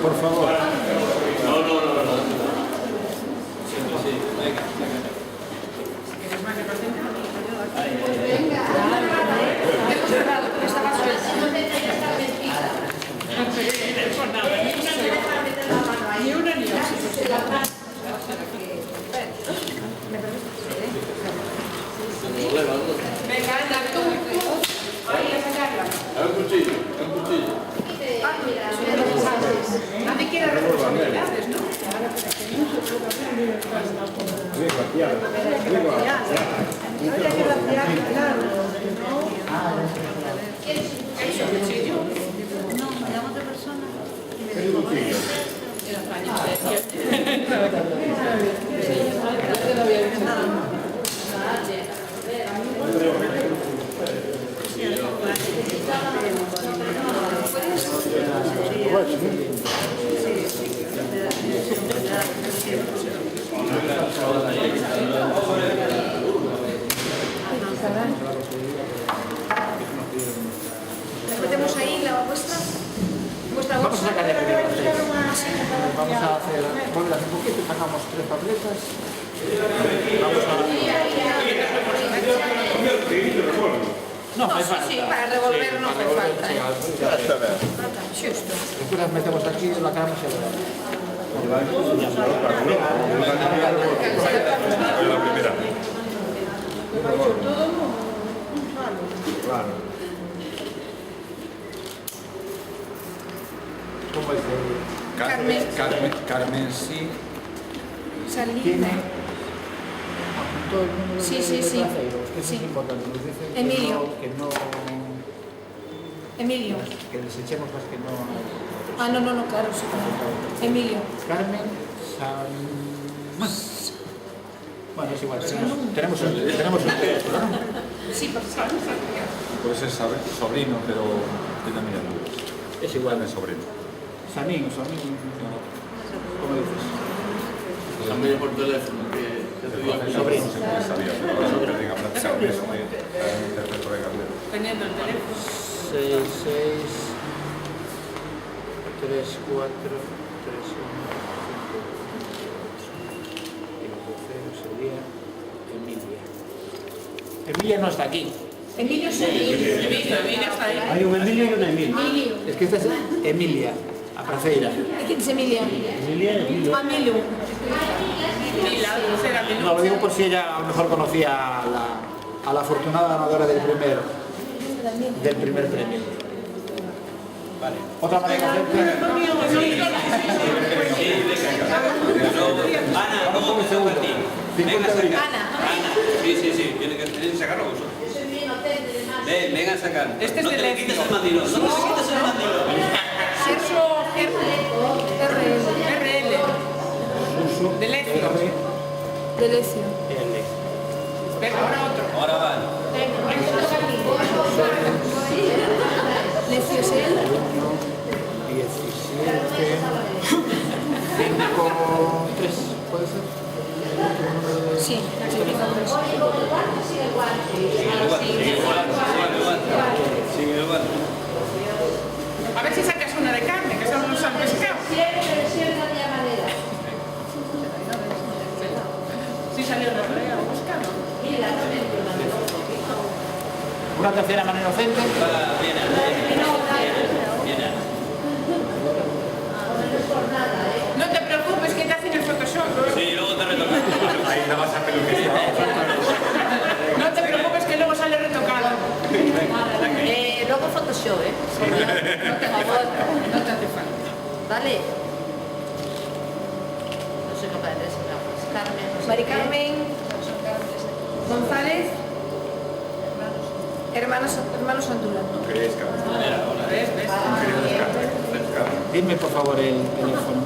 por favor. No. Siempre sí. Venga. Ni una ni otra. Venga, anda, tú. Ahí, a sacarla. Un cuchillo. Ah, mira, nadie quiere responsabilidades, ¿no? ¿Quieres un cuchillo? No, me llama otra persona. ¿Metemos ahí la vuestra? ¿Vuestra Vamos a bolsa? sacar de primero. Vamos a hacer, vuelvas un poquito, sacamos 3 papeletas. Vamos a... No, No, fai sí, falta. sí, para revolver no fai falta, ¿eh? Xusto. Después las metemos aquí, la cagamos y la primera. Claro. ¿Cómo es? Carmen sí. Salina. Todo el mundo Sí, de sí, sí. Braceiro, que eso Sí. es importante. Nos dicen Emilio. Emilio. que desechemos las que no... Ah, no, claro, sí. Emilio. Carmen San... Bueno, es igual, tenemos un teléfono, ¿no? Sí, por favor. Puede ser sobrino, pero tiene miedo. Es igual. Es sobrino. Sanín, ¿cómo dices? También por teléfono, que te digo. Sobrino. Siempre sabía, pero ahora no te diga plata. Eso me interpreto de Gabriel. Teniendo el teléfono. 6, 3, 4, 3, 1, 5. Y el tercero sería Emilia. Emilia no está aquí. Emilio sí. Emilio está ahí. Hay un Emilio y una Emilia. Emilio. Es que esta es Emilia, a Praceira. ¿Quién es Emilia? Emilia y Emilio. Ah, Emilio. No, lo digo por si ella a lo mejor conocía a la afortunada ganadora del primer premio. Vale. Otra manera de hacer. Ana, ¿cómo te fue a ti? Venga a sacar. Ana. Sí. Tienen que sacarlo vosotros. Venga a sacar. Este es no de te le Lecio. quites el mandilón. No te le quites el mandilón. Sergio RL. De Lecio. De Lecio. Venga, ahora otro. Ahora van. Lecio es él. 17, 5, 3, ¿puede ser? Sí, clasificadores. Sigue igual. A ver si sacas una de carne, que son los han pescado. Sí salió de la pescado. Una tercera mano inocente. No te preocupes, que te hacen el Photoshop. Sí, luego te retocan. Ahí la vas a peluquería. No te preocupes, que luego sale retocado. Luego Photoshop, ¿eh? No te hace falta. No te hace falta. Vale. No soy capaz de descifrarlas. Carmen. no sé Mari qué. Carmen González, hermanos Andula. No queréis Carmen. ¿Ves? Dime por favor el teléfono.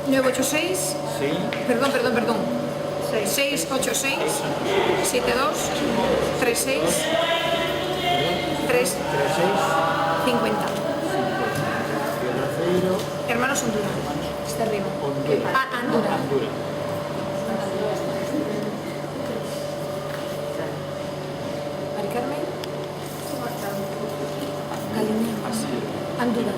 986, Sí. perdón. 686 72 36 3 50. Hermanos Andula. Está arriba. Ah, Andula. Mari Carmen Galiñán. Andula.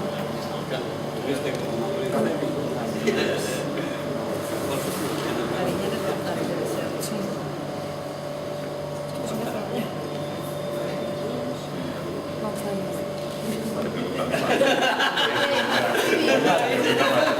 Cariño de cortar el deseo. Vale, pero